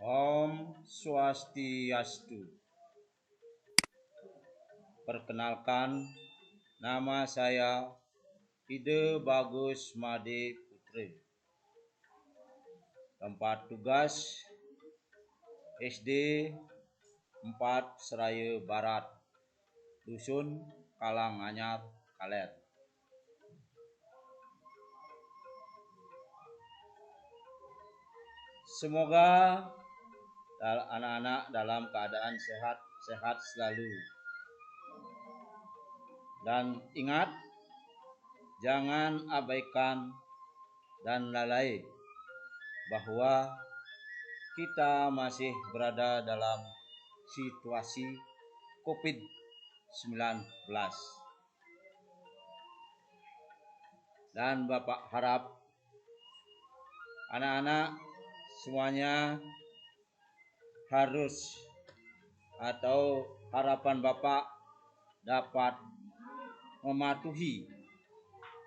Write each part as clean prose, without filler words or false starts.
Om Swastiastu. Perkenalkan, nama saya Ide Bagus Made Putri. Tempat tugas SD 4 Seraya Barat, Dusun Kalanganyar, Kaler. Semoga anak-anak dalam keadaan sehat selalu. Dan ingat, jangan abaikan dan lalai bahwa kita masih berada dalam situasi COVID-19. Dan Bapak harap anak-anak semuanya harus atau harapan Bapak dapat mematuhi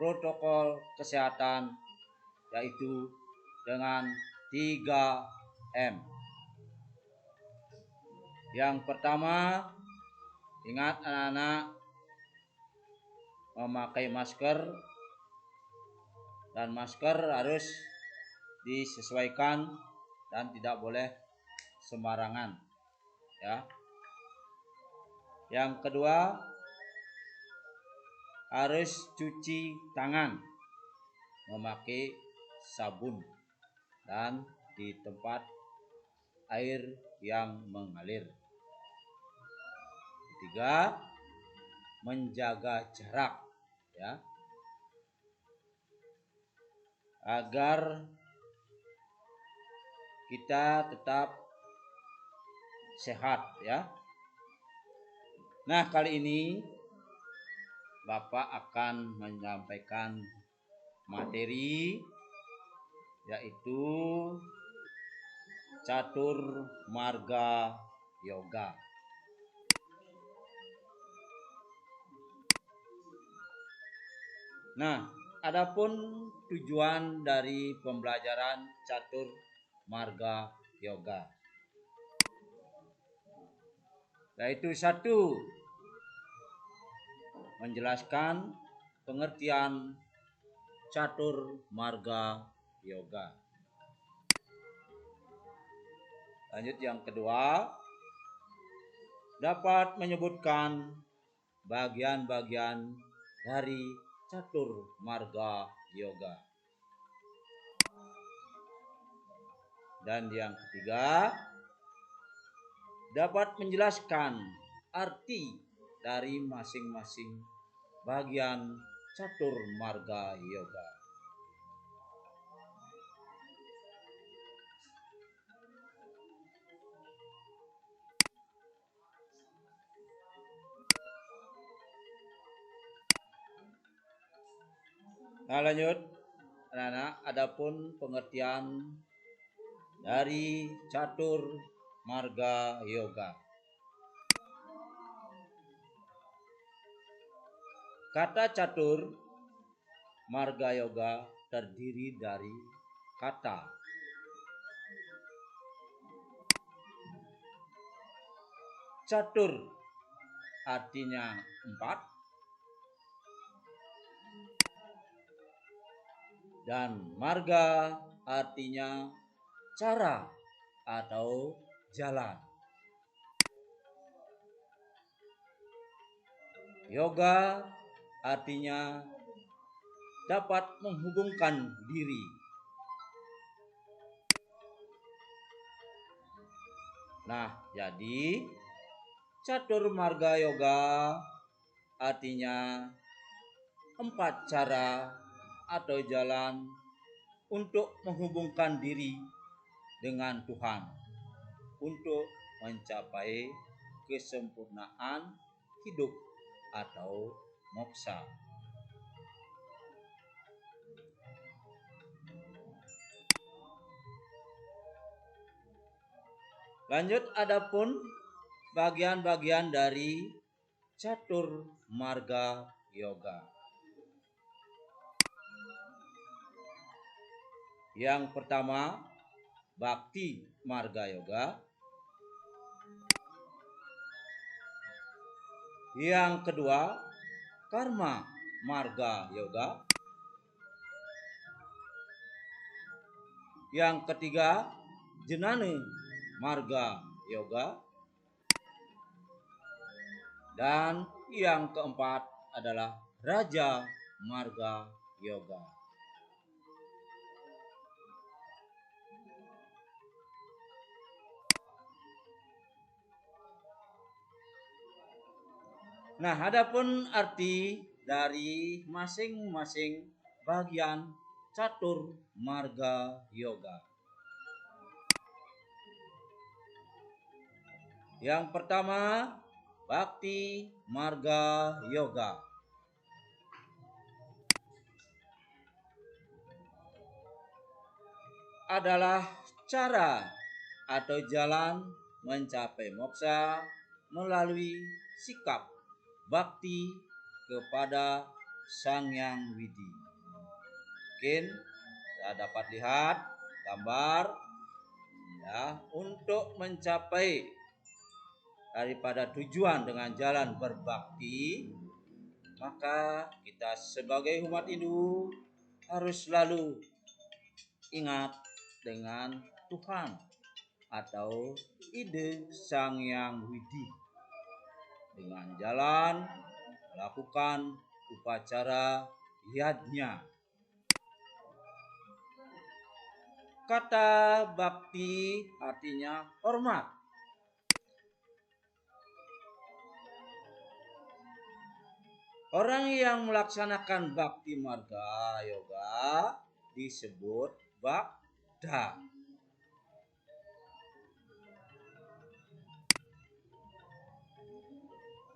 protokol kesehatan, yaitu dengan 3M. Yang pertama, ingat anak-anak memakai masker, dan masker harus disesuaikan dan tidak boleh sembarangan, ya. Yang kedua, harus cuci tangan memakai sabun dan di tempat air yang mengalir. Ketiga, menjaga jarak, ya, agar kita tetap sehat, ya. Nah, kali ini Bapak akan menyampaikan materi, yaitu catur marga yoga. Nah, adapun tujuan dari pembelajaran catur marga yoga, yaitu satu, menjelaskan pengertian catur marga yoga. Lanjut, yang kedua, dapat menyebutkan bagian-bagian dari catur marga yoga. Dan yang ketiga, dapat menjelaskan arti dari masing-masing bagian catur marga yoga. Nah, lanjut anak-anak, adapun pengertian dari catur marga yoga. Kata catur marga yoga terdiri dari kata catur, artinya 4, dan marga artinya cara atau jalan. Yoga artinya dapat menghubungkan diri. Nah, jadi catur marga yoga artinya 4 cara atau jalan untuk menghubungkan diri dengan Tuhan untuk mencapai kesempurnaan hidup atau moksa. Lanjut, adapun bagian-bagian dari catur marga yoga. Yang pertama, Bakti Marga Yoga. Yang kedua, Karma Marga Yoga. Yang ketiga, Jenane Marga Yoga. Dan yang keempat adalah Raja Marga Yoga. Nah, adapun arti dari masing-masing bagian catur marga yoga. Yang pertama, bakti marga yoga. Adalah cara atau jalan mencapai moksa melalui sikap bakti kepada Sang Yang Widi. Mungkin kita dapat lihat gambar ya, untuk mencapai daripada tujuan dengan jalan berbakti, maka kita sebagai umat Hindu harus selalu ingat dengan Tuhan atau ide Sang Yang Widi dengan jalan melakukan upacara yadnya. Kata bakti artinya hormat. Orang yang melaksanakan bakti marga yoga disebut bakda.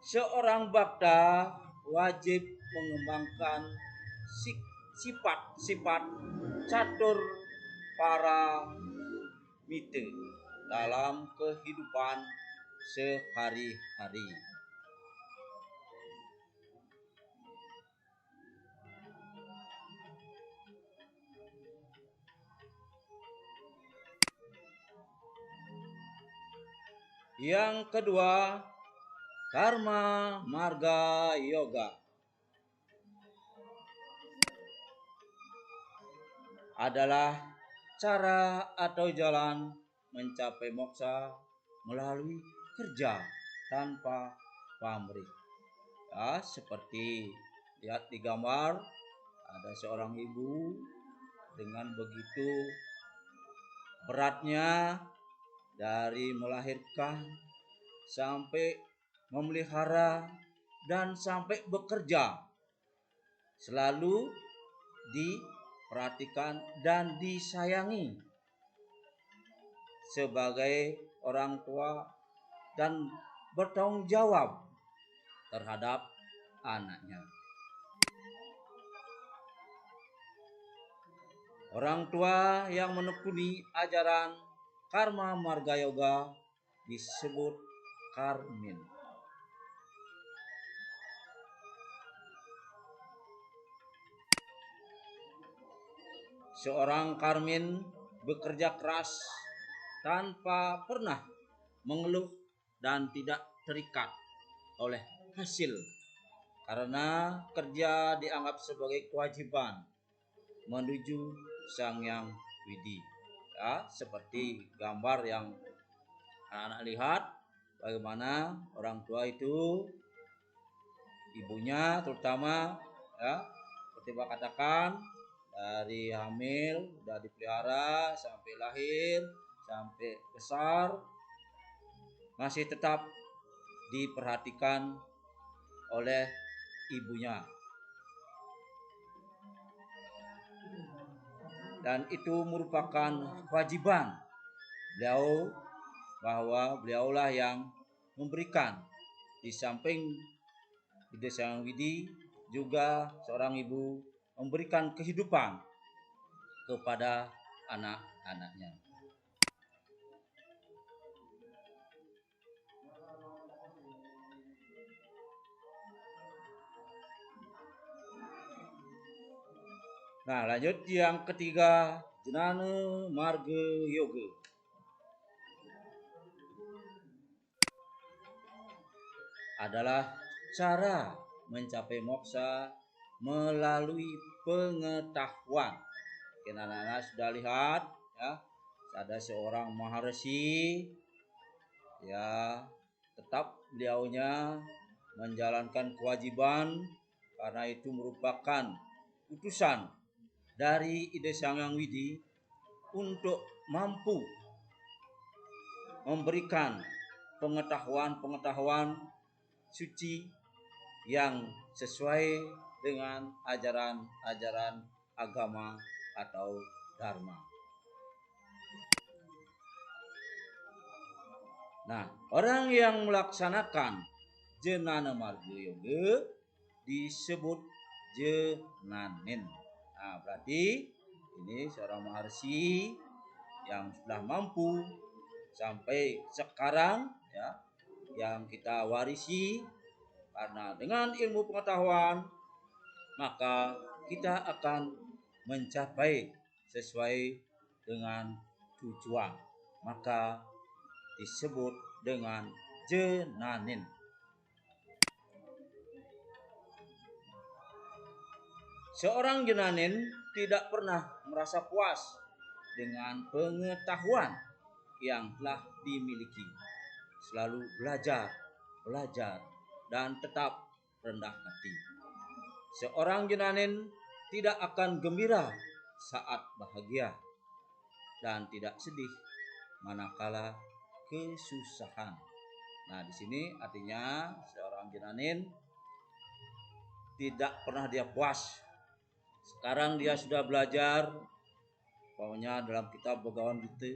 Seorang bakda wajib mengembangkan sifat-sifat catur para mite dalam kehidupan sehari-hari. Yang kedua, Karma Marga Yoga adalah cara atau jalan mencapai moksa melalui kerja tanpa pamrih. Ya, seperti lihat di gambar, ada seorang ibu dengan begitu beratnya dari melahirkan sampai memelihara dan sampai bekerja, selalu diperhatikan dan disayangi sebagai orang tua dan bertanggung jawab terhadap anaknya. Orang tua yang menekuni ajaran Karma Marga Yoga disebut Karmin. Seorang Karmin bekerja keras tanpa pernah mengeluh dan tidak terikat oleh hasil, karena kerja dianggap sebagai kewajiban menuju Sang Yang Widi. Ya, seperti gambar yang anak-anak lihat, bagaimana orang tua itu, ibunya terutama, ya, seperti Pak katakan, dari hamil udah dipelihara sampai lahir sampai besar masih tetap diperhatikan oleh ibunya. Dan itu merupakan kewajiban beliau, bahwa beliaulah yang memberikan, di samping Ide Sang Widi juga seorang ibu memberikan kehidupan kepada anak-anaknya. Nah, lanjut yang ketiga, Jnana Marga Yoga adalah cara mencapai moksa melalui pengetahuan. Mungkin anak-anak sudah lihat ya, ada seorang maharsi ya, tetap beliaunya menjalankan kewajiban karena itu merupakan utusan dari Ida Sang Hyang Widi untuk mampu memberikan pengetahuan suci yang sesuai dengan ajaran agama atau dharma. Nah, orang yang melaksanakan Jnana Marga Yoga disebut Jnanin. Nah, berarti ini seorang maharsi yang sudah mampu sampai sekarang ya, yang kita warisi, karena dengan ilmu pengetahuan maka kita akan mencapai sesuai dengan tujuan, maka disebut dengan Jnanin. Seorang Jnanin tidak pernah merasa puas dengan pengetahuan yang telah dimiliki. Selalu belajar, dan tetap rendah hati. Seorang Jnanin tidak akan gembira saat bahagia dan tidak sedih manakala kesusahan. Nah, di sini artinya seorang Jnanin tidak pernah dia puas. Sekarang dia sudah belajar, pokoknya dalam kitab Bhagavad Gita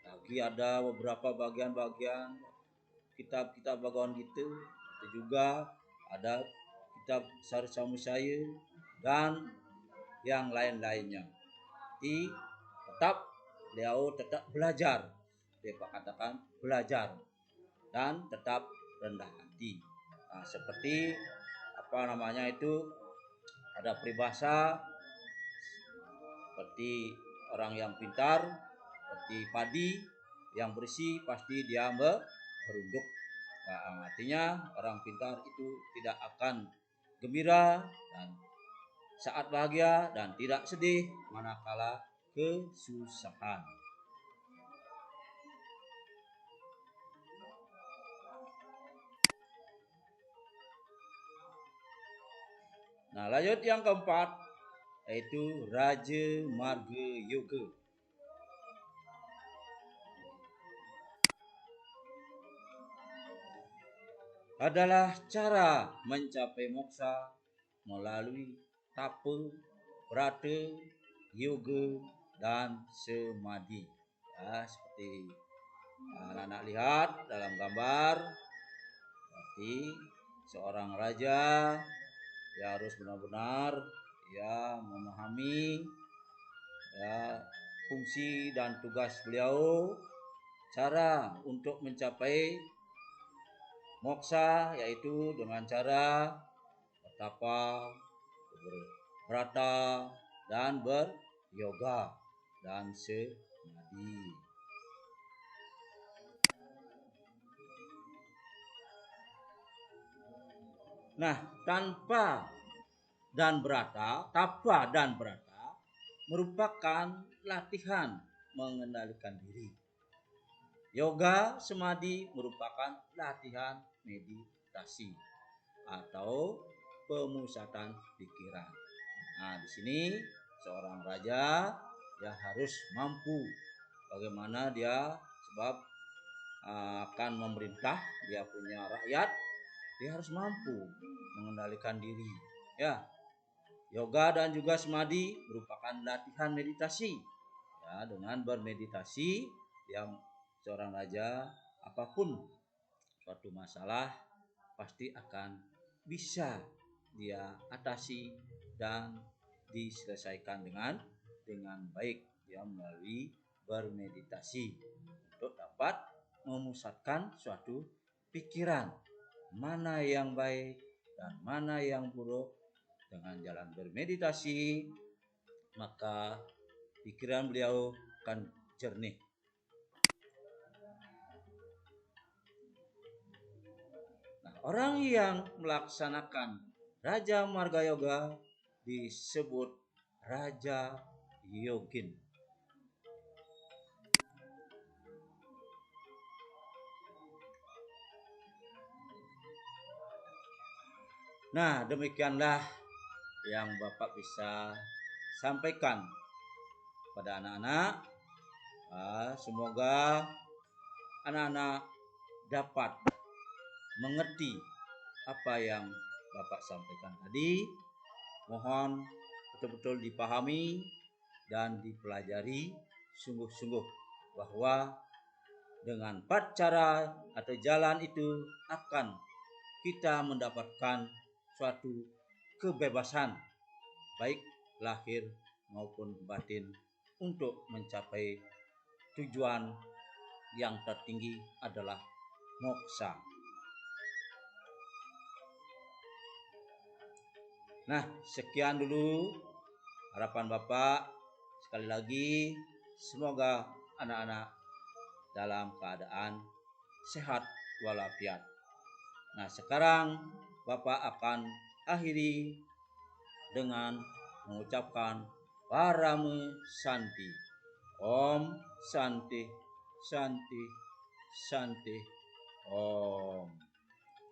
lagi ada beberapa bagian-bagian kitab-kitab Bhagavad Gita, itu juga ada kitab Sarsamusaya dan yang lain-lainnya. Jadi beliau tetap belajar, dia katakan belajar dan tetap rendah hati. Nah, seperti ada peribahasa seperti orang yang pintar seperti padi yang bersih pasti dia merunduk. Nah, artinya orang pintar itu tidak akan gembira dan saat bahagia dan tidak sedih manakala kesusahan. Nah, lanjut yang keempat yaitu Raja Marga Yoga. Adalah cara mencapai moksa melalui tapa, brata, yoga, dan samadhi. Ya, seperti anak-anak lihat dalam gambar, berarti seorang raja dia harus benar-benar ya memahami ya fungsi dan tugas beliau, cara untuk mencapai moksa yaitu dengan cara bertapa, berbrata, dan beryoga dan samadhi. Nah, tapa dan brata merupakan latihan mengendalikan diri. Yoga samadhi merupakan latihan meditasi atau pemusatan pikiran. Nah, di sini seorang raja ya harus mampu bagaimana dia, sebab akan memerintah, dia punya rakyat, dia harus mampu mengendalikan diri. Ya, yoga dan juga samadhi merupakan latihan meditasi. Ya, dengan bermeditasi yang seorang raja apapun suatu masalah pasti akan bisa dia atasi dan diselesaikan dengan baik dia melalui bermeditasi untuk dapat memusatkan suatu pikiran mana yang baik dan mana yang buruk. Dengan jalan bermeditasi maka pikiran beliau akan jernih. Nah, orang yang melaksanakan Raja Marga Yoga disebut Raja Yogin. Nah, demikianlah yang Bapak bisa sampaikan pada anak-anak. Semoga anak-anak dapat mengerti apa yang Bapak sampaikan tadi. Mohon betul-betul dipahami dan dipelajari sungguh-sungguh bahwa dengan 4 cara atau jalan itu akan kita mendapatkan suatu kebebasan baik lahir maupun batin untuk mencapai tujuan yang tertinggi adalah moksa. Nah, sekian dulu harapan Bapak. Sekali lagi, semoga anak-anak dalam keadaan sehat walafiat. Nah, sekarang Bapak akan akhiri dengan mengucapkan Parame Santi. Om Santi, Santi, Santi, Om.